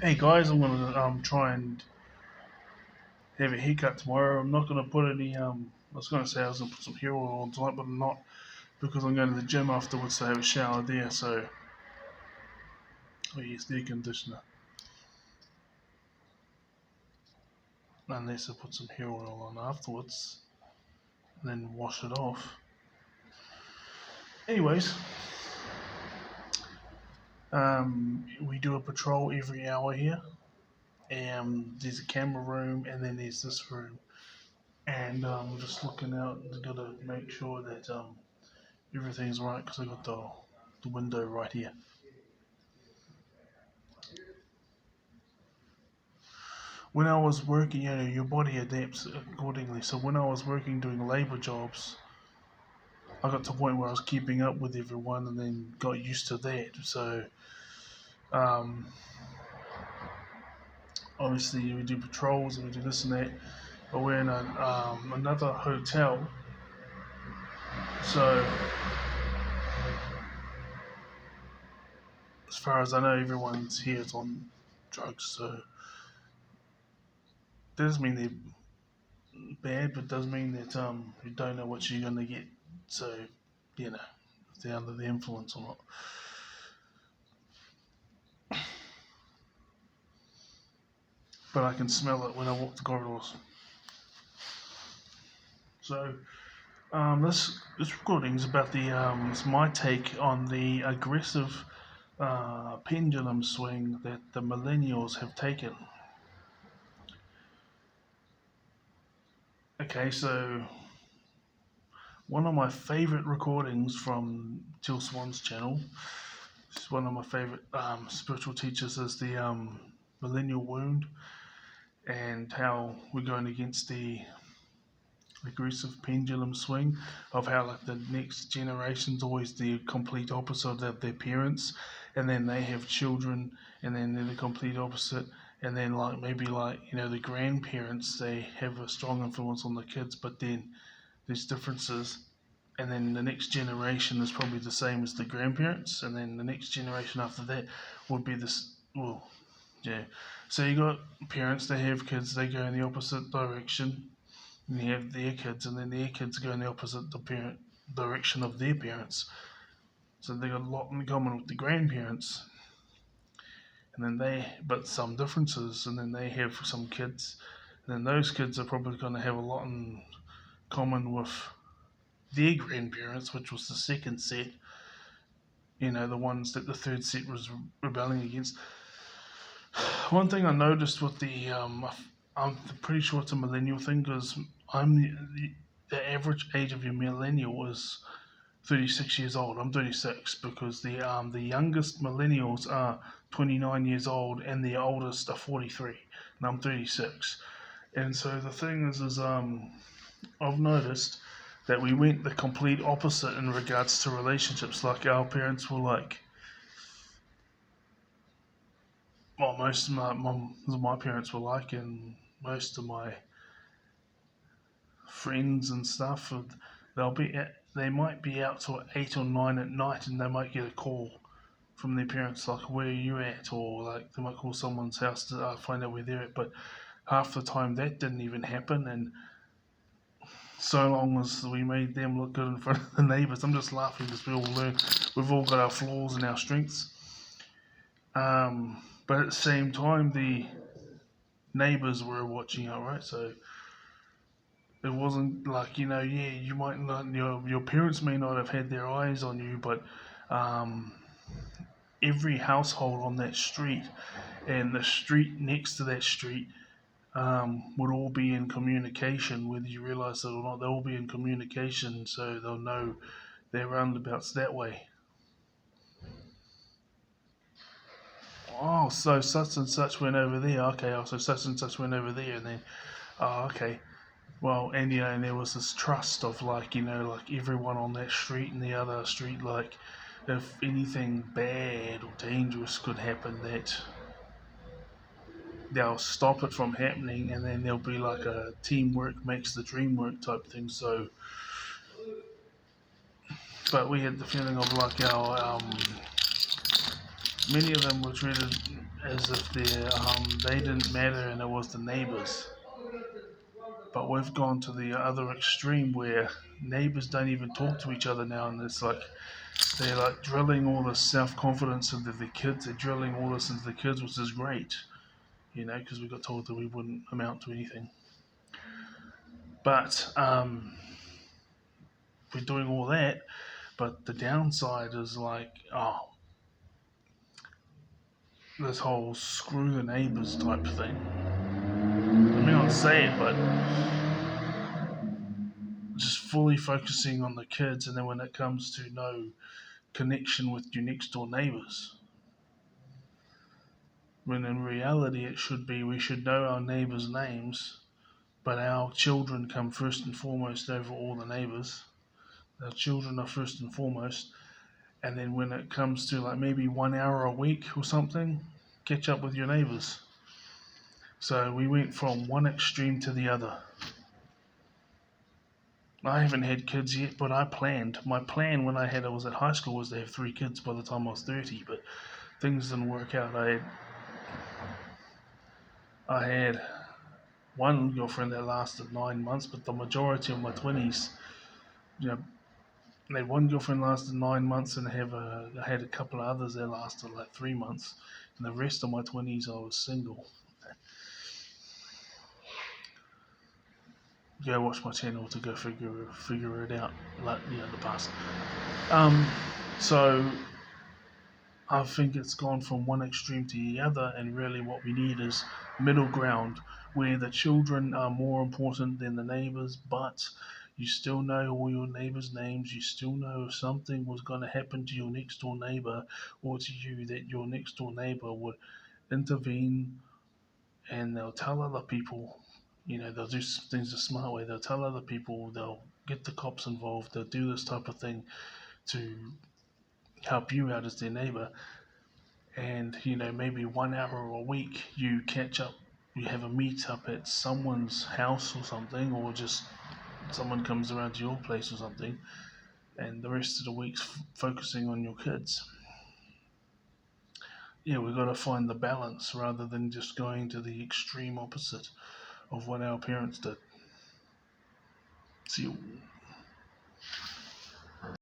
Hey guys, I'm gonna try and have a haircut tomorrow. I'm not gonna put any I was gonna say I was gonna put some hair oil on tonight, but I'm not because I'm going to the gym afterwards to have a shower there. So I use the air conditioner unless I put some hair oil on afterwards and then wash it off. Anyways, we do a patrol every hour here. There's a camera room and then there's this room, and just looking out. Gotta make sure that everything's right because I got the window right here. When I was working, your body adapts accordingly. So when I was working doing labor jobs, I got to a point where I was keeping up with everyone and then got used to that. So um, obviously we do patrols and we do this and that, but we're in another hotel. So as far as I know, everyone's here is on drugs. So doesn't mean they're bad, but does mean that you don't know what you're gonna get. So if they're under the influence or not. But I can smell it when I walk the corridors. So this recording is about it's my take on the aggressive pendulum swing that the millennials have taken. Okay, so one of my favorite recordings from Jill Swan's channel. She's one of my favorite spiritual teachers is the millennial wound and how we're going against the aggressive pendulum swing of how like the next generation's always the complete opposite of their parents, and then they have children and then they're the complete opposite, and then like maybe like the grandparents, they have a strong influence on the kids, but then there's differences, and then the next generation is probably the same as the grandparents, and then the next generation after that would be this. Well, yeah. So you got parents, they have kids, they go in the opposite direction, and you have their kids, and then their kids go in the opposite the parent direction of their parents. So they got a lot in common with the grandparents, and then but some differences, and then they have some kids, and then those kids are probably going to have a lot in common with their grandparents, which was the second set. The ones that the third set was rebelling against. One thing I noticed with I'm pretty sure it's a millennial thing because I'm the average age of your millennial is 36 years old. I'm 36 because the youngest millennials are 29 years old and the oldest are 43, and I'm 36. And so the thing is I've noticed that we went the complete opposite in regards to relationships. Like our parents were like, well, most of my parents were like, and most of my friends and stuff, they might be out till 8 or 9 at night, and they might get a call from their parents like, "Where are you at?" Or like they might call someone's house to find out where they're at. But half the time that didn't even happen, and so long as we made them look good in front of the neighbours. I'm just laughing because we all learn, we've all got our flaws and our strengths. But at the same time, the neighbours were watching out, right? So it wasn't like yeah, you might not, your parents may not have had their eyes on you, but um, every household on that street and the street next to that street would all be in communication, whether you realize it or not. They'll all be in communication, so they'll know their roundabouts that way. Oh, so such and such went over there. Okay, oh, so such and such went over there, and then, oh, okay. Well, and there was this trust of like, like everyone on that street and the other street, like, if anything bad or dangerous could happen, that they'll stop it from happening, and then there'll be like a teamwork makes the dream work type thing. So, but we had the feeling of like our many of them were treated as if they didn't matter and it was the neighbours. But we've gone to the other extreme where neighbours don't even talk to each other now, and it's like they're like drilling all this self confidence into the kids. They're drilling all this into the kids, which is great, because we got told that we wouldn't amount to anything. But we're doing all that. But the downside is like, this whole screw the neighbours type thing. I may not say it, but just fully focusing on the kids, and then when it comes to no connection with your next door neighbours. When in reality, it should be we should know our neighbours' names, but our children come first and foremost over all the neighbours. Our children are first and foremost, and then when it comes to like maybe 1 hour a week or something, catch up with your neighbours. So we went from one extreme to the other. I haven't had kids yet, but I planned. My plan when I was at high school was to have 3 kids by the time I was 30, but things didn't work out. I had one girlfriend that lasted 9 months, but the majority of my 20s, you know, I had one girlfriend lasted 9 months, and I had a couple of others that lasted like 3 months, and the rest of my 20s I was single. Go watch my channel to go figure it out, like the past. So I think it's gone from one extreme to the other, and really what we need is middle ground, where the children are more important than the neighbours, but you still know all your neighbours' names. You still know if something was going to happen to your next door neighbour or to you, that your next door neighbour would intervene, and they'll tell other people. They'll do things the smart way. They'll tell other people. They'll get the cops involved. They'll do this type of thing to help you out as their neighbour. And maybe 1 hour a week you catch up, you have a meet up at someone's house or something, or just someone comes around to your place or something, and the rest of the week's focusing on your kids. Yeah, we've got to find the balance rather than just going to the extreme opposite of what our parents did. See you.